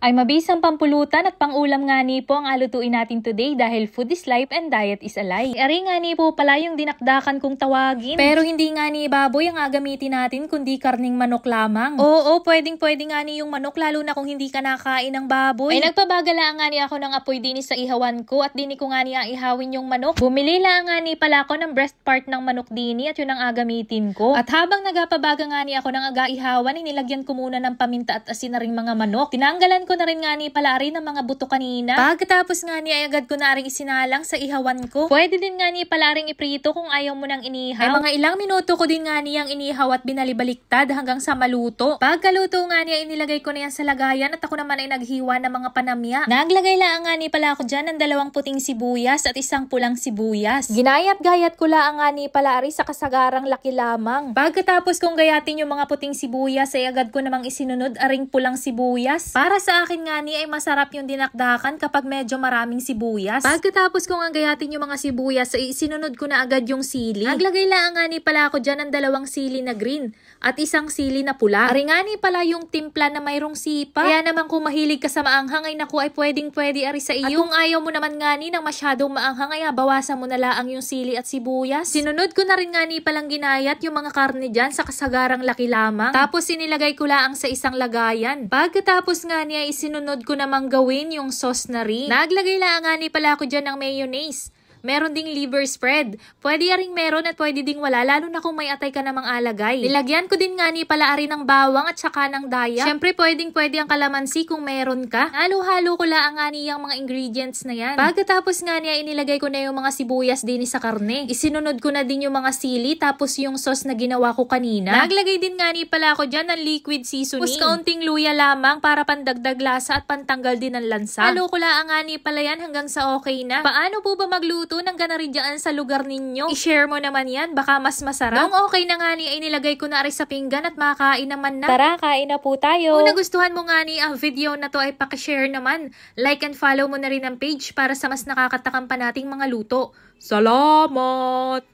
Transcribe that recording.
Ay mabisang pampulutan at pangulam nga ni po ang alutuin natin today dahil food is life and diet is a lie. Ari nga ni po pala yung dinakdakan kong tawagin. Pero hindi nga ni baboy ang gagamitin natin kundi karning manok lamang. Oo, pwedeng nga ni yung manok lalo na kung hindi ka nakain ng baboy. Ay nagpabagala nga ni ako ng apoy din sa ihawan ko at dini ko nga ni ang ihawin yung manok. Bumili lang nga ni pala ako ng breast part ng manok dini at yun ang gagamitin ko. At habang nagapabaga nga ni ako ng ihawan, inilagyan ko muna ng paminta at asin na ring mga manok. Tinanggalan ko na rin nga ni pala rin ng mga buto kanina. Pagkatapos nga ni ay agad ko na rin isinalang sa ihawan ko. Pwede din nga ni pala rin iprito kung ayaw mo nang inihaw. Ay mga ilang minuto ko din nga ni ang inihaw at binalibaliktad hanggang sa maluto. Pagkaluto nga ni ay inilagay ko na yan sa lagayan at ako naman ay naghiwa ng mga panamya. Naglagay lang nga ni pala ako dyan ng 2 puting sibuyas at 1 pulang sibuyas. Ginayat-gayat ko lang nga ni pala rin sa kasagarang laki lamang. Pagkatapos kong gayatin yung mga puting sibuyas ay agad ko namang isinunod aring pulang sibuyas. Para sa akin nga ni ay masarap yung dinakdakan kapag medyo maraming sibuyas. Pagkatapos kong gayatin yung mga sibuyas ay isinunod ko na agad yung sili. Naglagay lang nga ni pala ako dyan ng 2 sili na green at 1 sili na pula. Ari nga ni pala yung timpla na mayroong sipa. Kaya naman kung mahilig ka sa maanghang ay naku ay pwede ari sa iyo. At kung ayaw mo naman nga ni ng masyadong maanghang ay bawasan mo na lang yung sili at sibuyas. Sinunod ko na rin nga ni palang ginayat yung mga karne dyan sa kasagarang laki lamang. Tapos inilagay ko lang sa isang lagayan. Pagkatapos nga niya isinunod ko namang gawin yung sauce na rin. Naglagay lang nga ni pala ako dyan ng mayonnaise. Meron ding liver spread. Pwede ring meron at pwede ding wala, lalo na kung may atay ka namang alagay. Nilagyan ko din nga ni pala rin ng bawang at saka ng daya. Syempre pwede ang kalamansi kung meron ka. Halo-halo ko lang nga ni yung mga ingredients na yan. Pagkatapos nga niya inilagay ko na yung mga sibuyas din sa karne. Isinunod ko na din yung mga sili tapos yung sauce na ginawa ko kanina. Naglagay din nga ni pala ako dyan ng liquid seasoning. Tapos kaunting luya lamang para pandagdag lasa at pantanggal din ng lansa. Halo ko lang nga ni pala yan hanggang sa okay na. Paano po ba magluto nang gana rin dyan sa lugar ninyo? I-share mo naman yan, baka mas masarap. Nung okay na nga ni ay nilagay ko na rin sa pinggan at makakain naman na. Tara, kain na po tayo. Kung nagustuhan mo nga ni ang video na to ay pakishare naman. Like and follow mo na rin ang page para sa mas nakakatakam pa nating mga luto. Salamat!